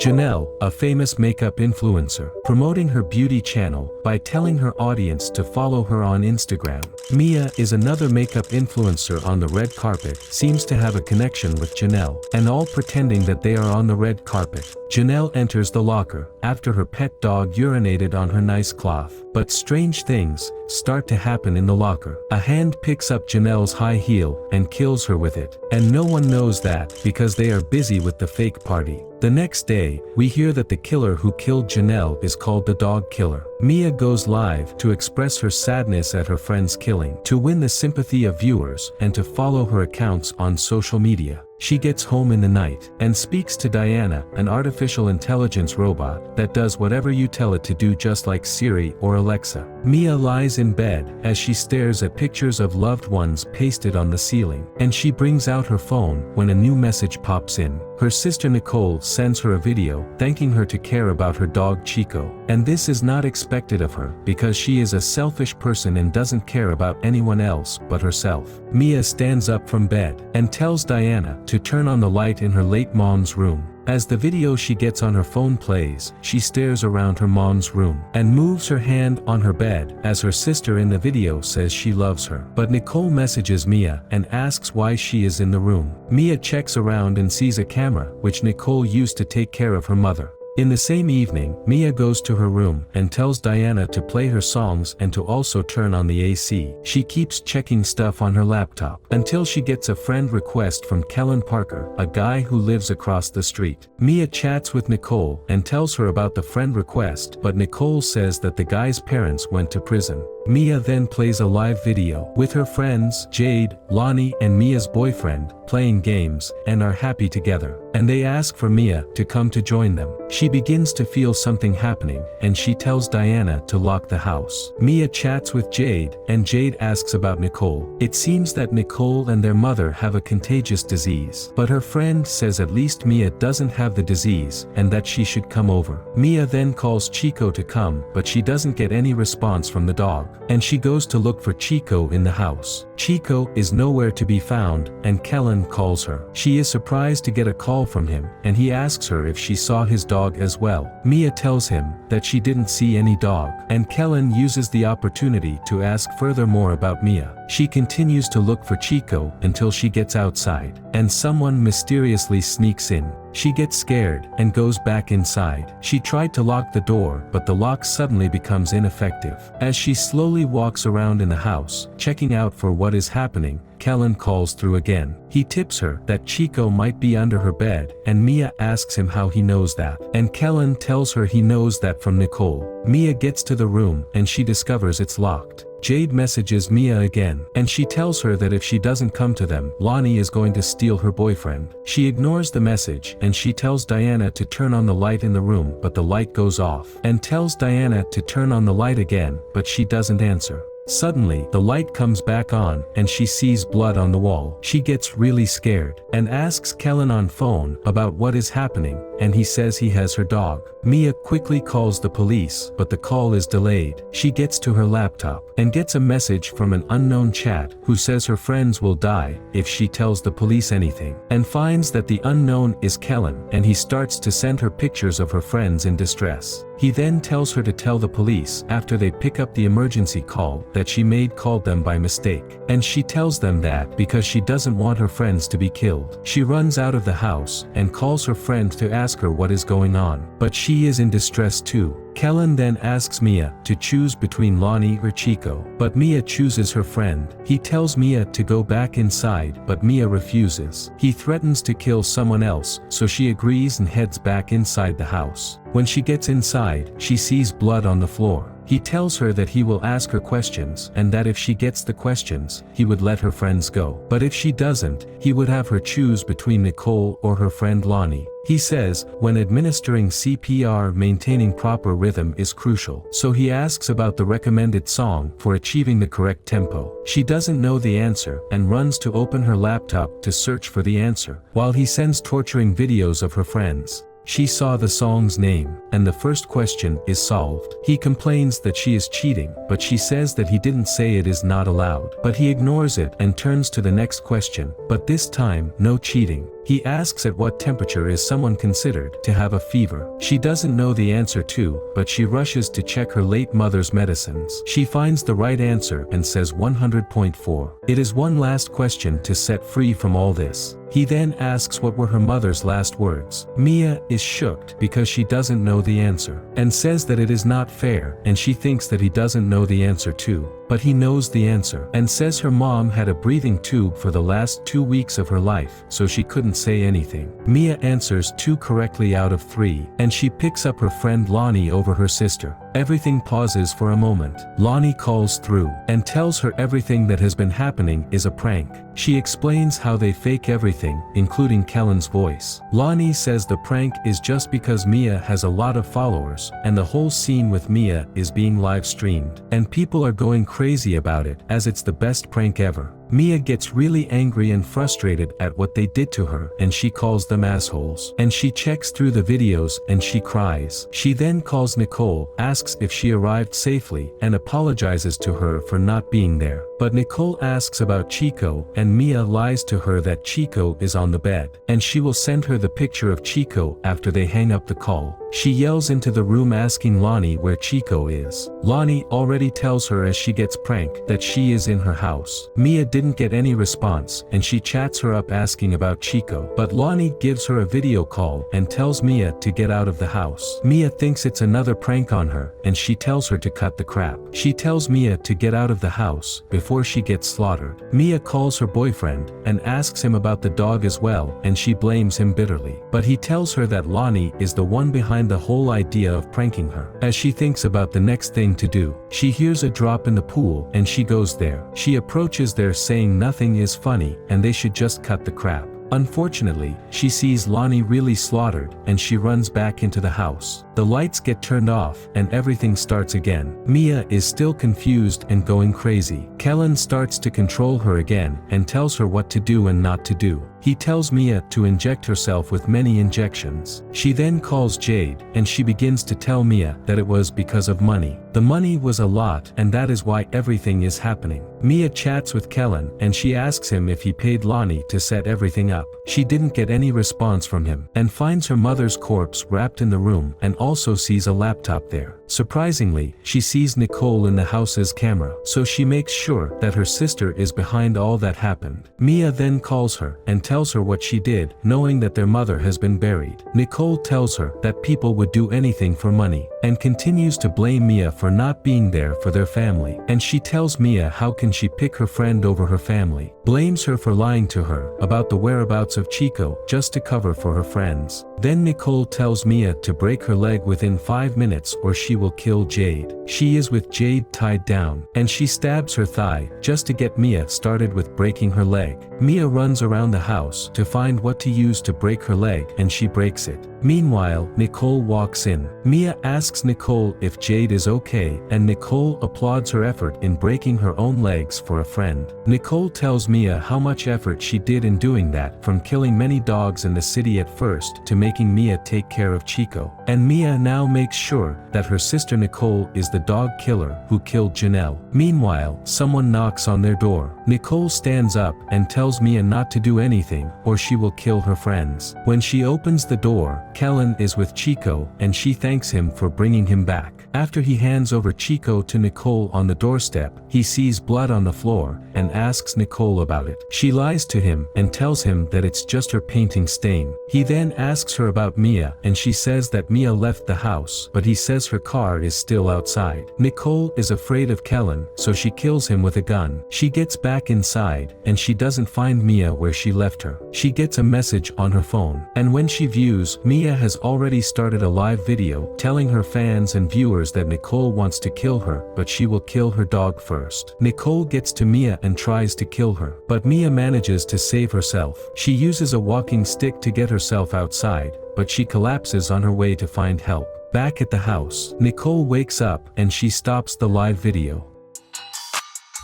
Janelle, a famous makeup influencer, promoting her beauty channel by telling her audience to follow her on Instagram. Mia is another makeup influencer on the red carpet, seems to have a connection with Janelle, and all pretending that they are on the red carpet. Janelle enters the locker after her pet dog urinated on her nice cloth. But strange things start to happen in the locker. A hand picks up Janelle's high heel and kills her with it. And no one knows that because they are busy with the fake party. The next day, we hear that the killer who killed Janelle is called the dog killer. Mia goes live to express her sadness at her friend's killing, to win the sympathy of viewers and to follow her accounts on social media. She gets home in the night and speaks to Diana, an artificial intelligence robot that does whatever you tell it to do, just like Siri or Alexa. Mia lies in bed as she stares at pictures of loved ones pasted on the ceiling, and she brings out her phone when a new message pops in. Her sister Nicole sends her a video thanking her to care about her dog Chico, and this is not expected of her because she is a selfish person and doesn't care about anyone else but herself. Mia stands up from bed and tells Diana to turn on the light in her late mom's room. As the video she gets on her phone plays, she stares around her mom's room and moves her hand on her bed as her sister in the video says she loves her. But Nicole messages Mia and asks why she is in the room. Mia checks around and sees a camera which Nicole used to take care of her mother. In the same evening, Mia goes to her room and tells Diana to play her songs and to also turn on the AC. She keeps checking stuff on her laptop until she gets a friend request from Kellen Parker, a guy who lives across the street. Mia chats with Nicole and tells her about the friend request, but Nicole says that the guy's parents went to prison. Mia then plays a live video with her friends Jade, Lonnie and Mia's boyfriend playing games and are happy together, and they ask for Mia to come to join them. She begins to feel something happening and she tells Diana to lock the house. Mia chats with Jade and Jade asks about Nicole. It seems that Nicole and their mother have a contagious disease, but her friend says at least Mia doesn't have the disease and that she should come over. Mia then calls Chico to come, but she doesn't get any response from the dog, and she goes to look for Chico in the house. Chico is nowhere to be found, and Kellen calls her. She is surprised to get a call from him, and he asks her if she saw his dog as well. Mia tells him that she didn't see any dog, and Kellen uses the opportunity to ask furthermore about Mia. She continues to look for Chico until she gets outside, and someone mysteriously sneaks in. She gets scared and goes back inside. She tried to lock the door, but the lock suddenly becomes ineffective. As she slowly walks around in the house, checking out for what is happening, Kellen calls through again. He tips her that Chico might be under her bed, and Mia asks him how he knows that. And Kellen tells her he knows that from Nicole. Mia gets to the room and she discovers it's locked. Jade messages Mia again, and she tells her that if she doesn't come to them, Lonnie is going to steal her boyfriend. She ignores the message and she tells Diana to turn on the light in the room, but the light goes off, and tells Diana to turn on the light again, but she doesn't answer. Suddenly, the light comes back on, and she sees blood on the wall. She gets really scared, and asks Kellen on phone about what is happening, and he says he has her dog. Mia quickly calls the police, but the call is delayed. She gets to her laptop, and gets a message from an unknown chat, who says her friends will die if she tells the police anything, and finds that the unknown is Kellen, and he starts to send her pictures of her friends in distress. He then tells her to tell the police after they pick up the emergency call that she called them by mistake, and she tells them that because she doesn't want her friends to be killed. She runs out of the house and calls her friend to ask her what is going on, but she is in distress too. Kellen then asks Mia to choose between Lonnie or Chico, but Mia chooses her friend. He tells Mia to go back inside, but Mia refuses. He threatens to kill someone else, so she agrees and heads back inside the house. When she gets inside, she sees blood on the floor. He tells her that he will ask her questions, and that if she gets the questions, he would let her friends go. But if she doesn't, he would have her choose between Nicole or her friend Lonnie. He says, when administering CPR, maintaining proper rhythm is crucial. So he asks about the recommended song for achieving the correct tempo. She doesn't know the answer and runs to open her laptop to search for the answer, while he sends torturing videos of her friends. She saw the song's name, and the first question is solved. He complains that she is cheating, but she says that he didn't say it is not allowed. But he ignores it and turns to the next question, but this time, no cheating. He asks at what temperature is someone considered to have a fever. She doesn't know the answer to, but she rushes to check her late mother's medicines. She finds the right answer and says 100.4. It is one last question to set free from all this. He then asks what were her mother's last words. Mia is shocked because she doesn't know the answer, and says that it is not fair, and she thinks that he doesn't know the answer too. But he knows the answer, and says her mom had a breathing tube for the last 2 weeks of her life, so she couldn't say anything. Mia answers 2 correctly out of 3, and she picks up her friend Lonnie over her sister. Everything pauses for a moment. Lonnie calls through, and tells her everything that has been happening is a prank. She explains how they fake everything, including Kellen's voice. Lonnie says the prank is just because Mia has a lot of followers, and the whole scene with Mia is being live streamed, and people are going crazy about it as it's the best prank ever. Mia gets really angry and frustrated at what they did to her, and she calls them assholes. And she checks through the videos and she cries. She then calls Nicole, asks if she arrived safely, and apologizes to her for not being there. But Nicole asks about Chico, and Mia lies to her that Chico is on the bed, and she will send her the picture of Chico after they hang up the call. She yells into the room asking Lonnie where Chico is. Lonnie already tells her as she gets pranked that she is in her house. Mia didn't get any response, and she chats her up asking about Chico, but Lonnie gives her a video call and tells Mia to get out of the house. Mia thinks it's another prank on her, and she tells her to cut the crap. She tells Mia to get out of the house before she gets slaughtered. Mia calls her boyfriend and asks him about the dog as well, and she blames him bitterly. But he tells her that Lonnie is the one behind the whole idea of pranking her. As she thinks about the next thing to do, she hears a drop in the pool and she goes there. She approaches there saying nothing is funny and they should just cut the crap. Unfortunately, she sees Lonnie really slaughtered, and she runs back into the house. The lights get turned off, and everything starts again. Mia is still confused and going crazy. Kellen starts to control her again, and tells her what to do and not to do. He tells Mia to inject herself with many injections. She then calls Jade, and she begins to tell Mia that it was because of money. The money was a lot, and that is why everything is happening. Mia chats with Kellen, and she asks him if he paid Lonnie to set everything up. She didn't get any response from him, and finds her mother's corpse wrapped in the room, and also sees a laptop there. Surprisingly, she sees Nicole in the house's camera, so she makes sure that her sister is behind all that happened. Mia then calls her and tells her what she did, knowing that their mother has been buried. Nicole tells her that people would do anything for money, and continues to blame Mia for not being there for their family. And she tells Mia how can she pick her friend over her family, blames her for lying to her about the whereabouts of Chico just to cover for her friends. Then Nicole tells Mia to break her leg within 5 minutes or she will kill Jade. She is with Jade tied down, and she stabs her thigh just to get Mia started with breaking her leg. Mia runs around the house to find what to use to break her leg, and she breaks it. Meanwhile, Nicole walks in. Mia asks Nicole if Jade is okay, and Nicole applauds her effort in breaking her own legs for a friend. Nicole tells Mia how much effort she did in doing that, from killing many dogs in the city at first to making Mia take care of Chico. And Mia now makes sure that her sister Nicole is the dog killer who killed Janelle. Meanwhile, someone knocks on their door. Nicole stands up and tells Mia not to do anything or she will kill her friends. When she opens the door, Kellen is with Chico, and she thanks him for bringing him back. After he hands over Chico to Nicole on the doorstep, he sees blood on the floor and asks Nicole about it. She lies to him and tells him that it's just her painting stain. He then asks her about Mia, and she says that Mia left the house, but he says her car is still outside. Nicole is afraid of Kellen, so she kills him with a gun. She gets back inside, and she doesn't find Mia where she left her. She gets a message on her phone, and when she views, Mia has already started a live video telling her fans and viewers that Nicole wants to kill her, but she will kill her dog first. Nicole gets to Mia and tries to kill her, but Mia manages to save herself. She uses a walking stick to get herself outside, but she collapses on her way to find help. Back at the house, Nicole wakes up and she stops the live video.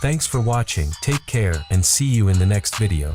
Thanks for watching, take care, and see you in the next video.